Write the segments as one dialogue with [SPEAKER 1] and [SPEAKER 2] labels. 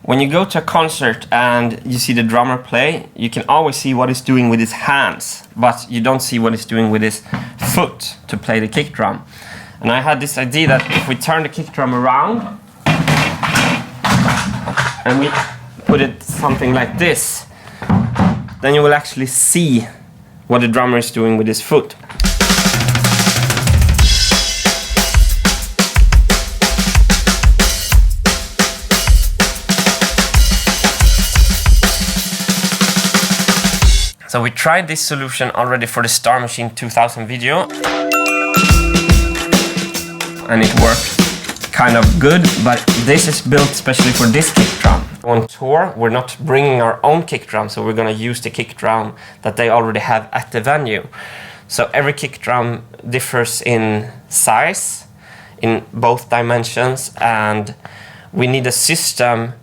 [SPEAKER 1] When you go to a concert and you see the drummer play, you can always see what he's doing with his hands, but you don't see what he's doing with his foot to play the kick drum. And I had this idea that if we turn the kick drum around and we put it something like this, then you will actually see what the drummer is doing with his foot. So we tried this solution already for the Star Machine 2000 video, and it worked kind of good, but this is built especially for this kick drum. On tour, we're not bringing our own kick drum, so we're gonna use the kick drum that they already have at the venue. So every kick drum differs in size, in both dimensions, and we need a system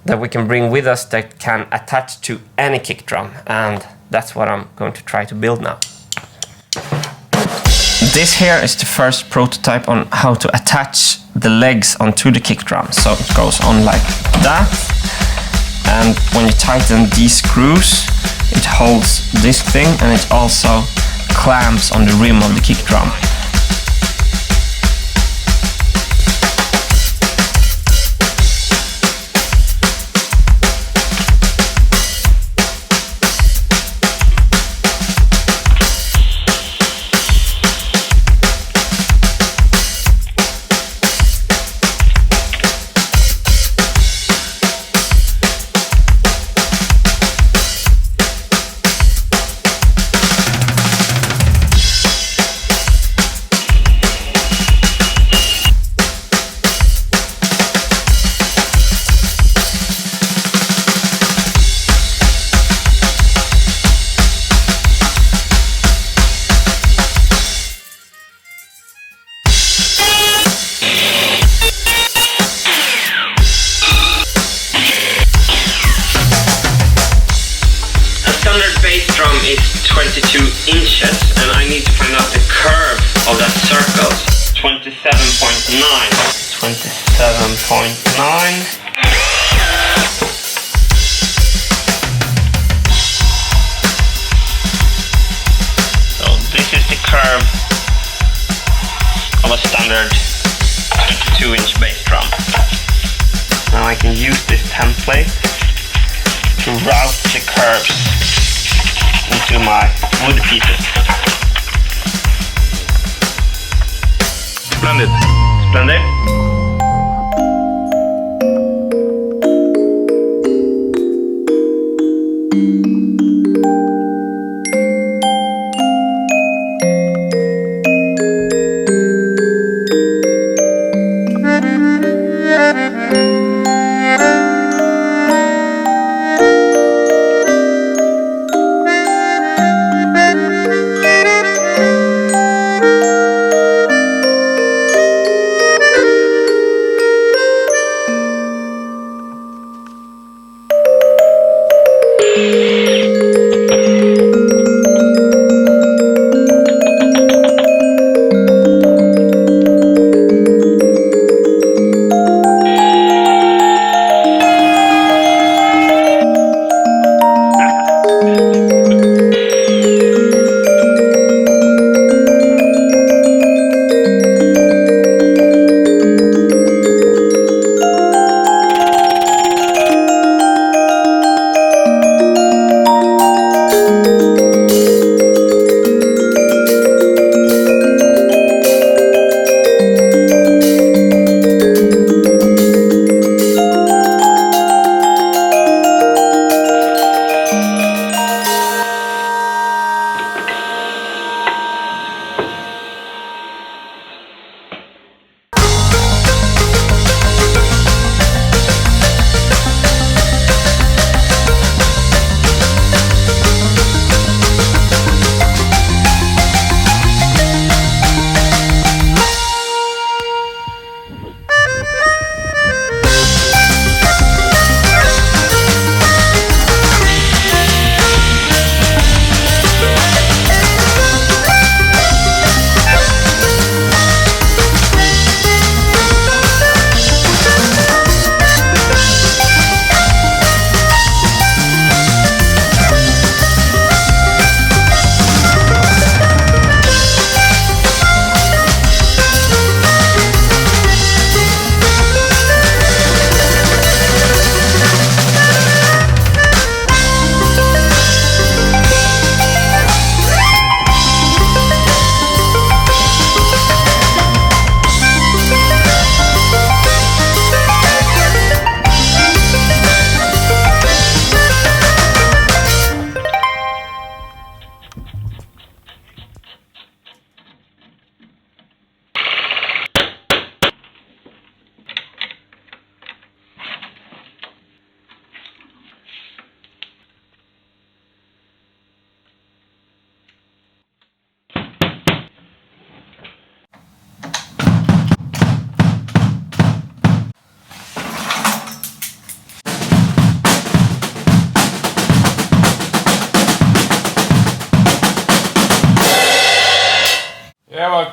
[SPEAKER 1] that we can bring with us that can attach to any kick drum, and that's what I'm going to try to build now. This here is the first prototype on how to attach the legs onto the kick drum. So it goes on like that, and when you tighten these screws, it holds this thing, and it also clamps on the rim of the kick drum. Drum is 22 inches, and I need to find out the curve of that circle. 27.9. 27.9. So this is the curve of a standard 22-inch bass drum. Now I can use this template to route the curves into my wood pieces. Splendid. Splendid.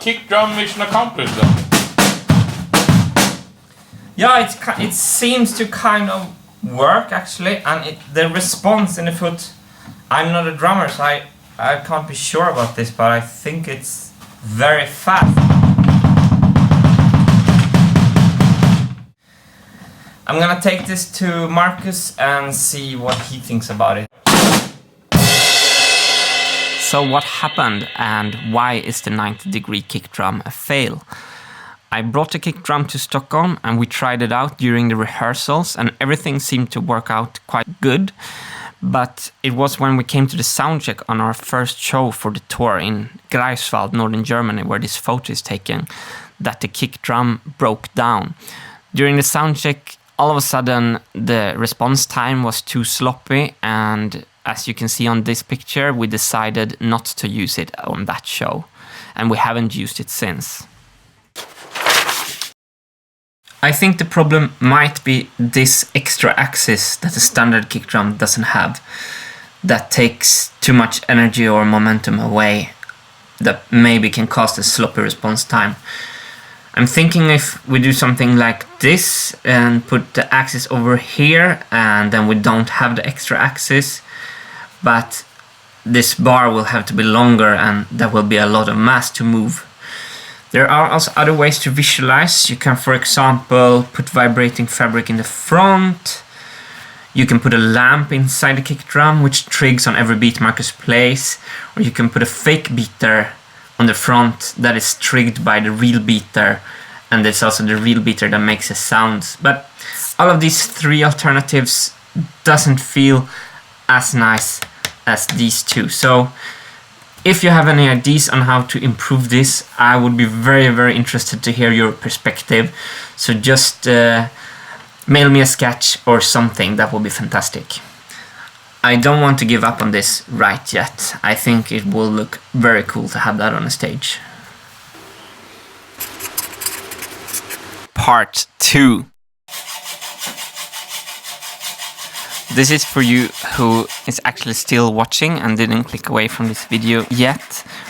[SPEAKER 2] kick drum mission accomplished then?
[SPEAKER 1] Yeah, it seems to kind of work actually, and the response in the foot. I'm not a drummer, so I can't be sure about this, but I think it's very fast. I'm gonna take this to Marcus and see what he thinks about it. So what happened and why is the 90 degree kick drum a fail? I brought the kick drum to Stockholm and we tried it out during the rehearsals and everything seemed to work out quite good. But it was when we came to the soundcheck on our first show for the tour in Greifswald, northern Germany, where this photo is taken, that the kick drum broke down. During the soundcheck, all of a sudden the response time was too sloppy, and as you can see on this picture, we decided not to use it on that show, and we haven't used it since. I think the problem might be this extra axis that the standard kick drum doesn't have, that takes too much energy or momentum away, that maybe can cause a sloppy response time. I'm thinking if we do something like this and put the axis over here, and then we don't have the extra axis, but this bar will have to be longer and there will be a lot of mass to move. There are also other ways to visualize. You can, for example, put vibrating fabric in the front. You can put a lamp inside the kick drum, which triggers on every beat Marcus plays. Or you can put a fake beater on the front that is triggered by the real beater. And it's also the real beater that makes the sounds. But all of these three alternatives doesn't feel as nice as these two. So if you have any ideas on how to improve this, I would be very, very interested to hear your perspective. So just mail me a sketch or something, that would be fantastic. I don't want to give up on this right yet. I think it will look very cool to have that on a stage. Part 2. This is for you who is actually still watching and didn't click away from this video yet.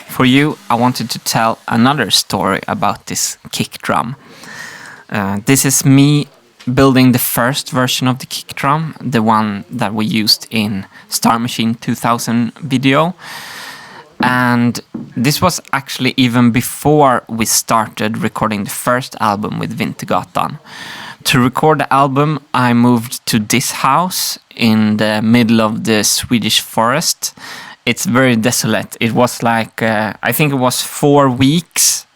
[SPEAKER 1] For you, I wanted to tell another story about this kick drum. This is me building the first version of the kick drum, the one that we used in Star Machine 2000 video. And this was actually even before we started recording the first album with Wintergatan. To record the album, I moved to this house in the middle of the Swedish forest. It's very desolate. It was like, I think it was 4 weeks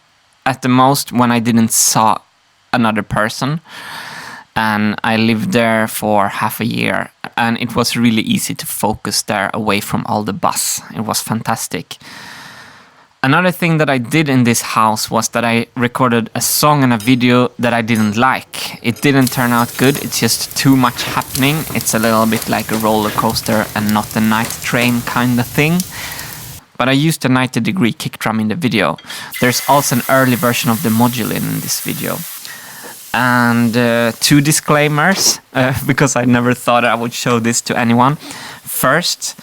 [SPEAKER 1] at the most when I didn't saw another person. And I lived there for half a year. And it was really easy to focus there away from all the buzz. It was fantastic. Another thing that I did in this house was that I recorded a song and a video that I didn't like. It didn't turn out good, it's just too much happening. It's a little bit like a roller coaster and not a night train kind of thing. But I used a 90 degree kick drum in the video. There's also an early version of the Molin in this video. And 2 disclaimers, because I never thought I would show this to anyone. First,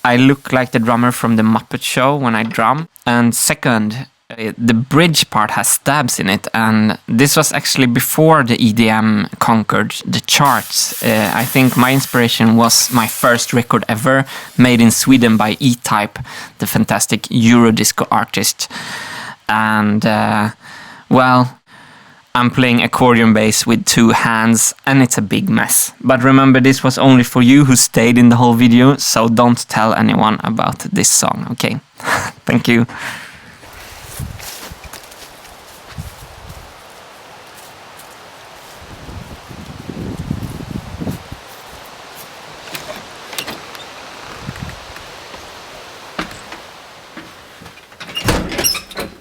[SPEAKER 1] I look like the drummer from the Muppet Show when I drum. And second, the bridge part has stabs in it. And this was actually before the EDM conquered the charts. I think my inspiration was my first record ever, made in Sweden by E-Type, the fantastic Eurodisco artist. And, well, I'm playing accordion bass with 2 hands and it's a big mess. But remember, this was only for you who stayed in the whole video, so don't tell anyone about this song, okay? Thank you.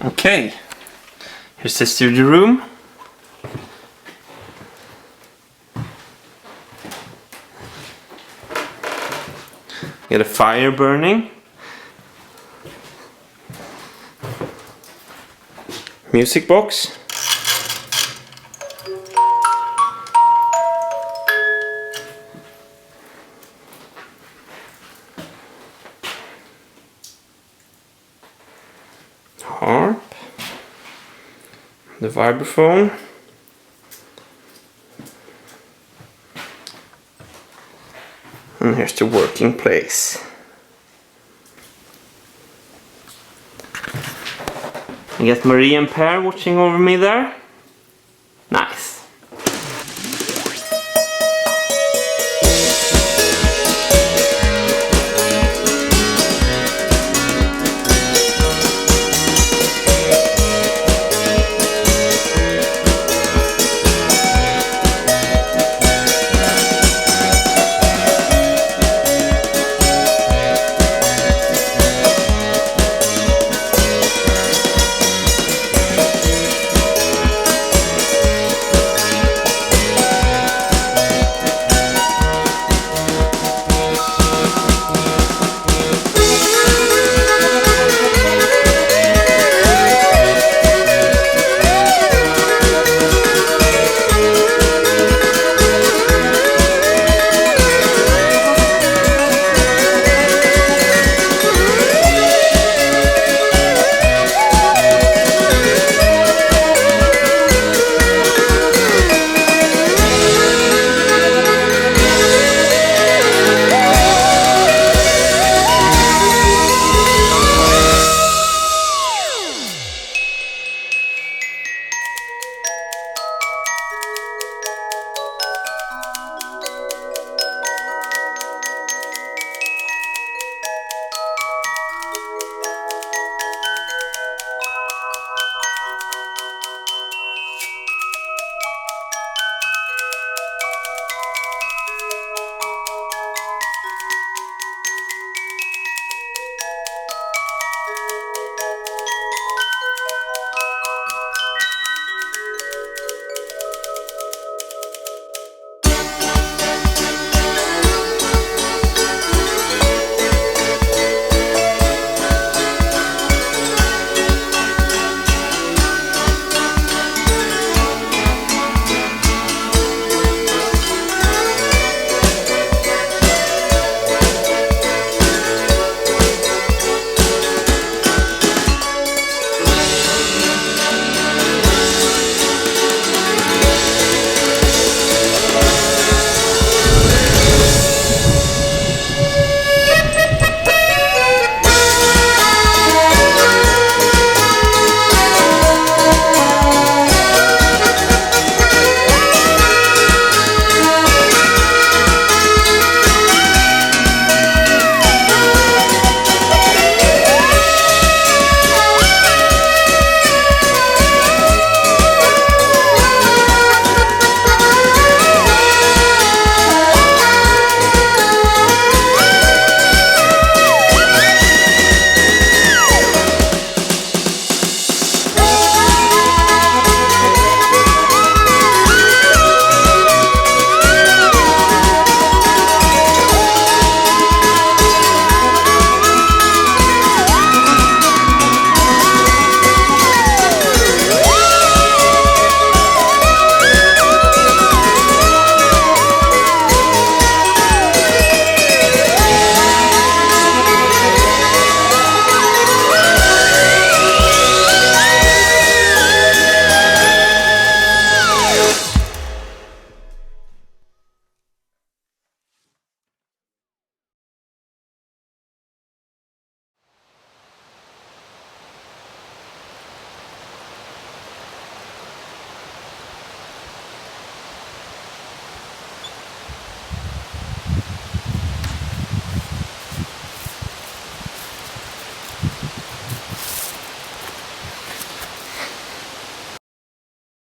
[SPEAKER 1] Okay, here's the studio room. Get a fire burning. Music box. Harp. the vibraphone. And here's the working place. I got Marie and Per watching over me there.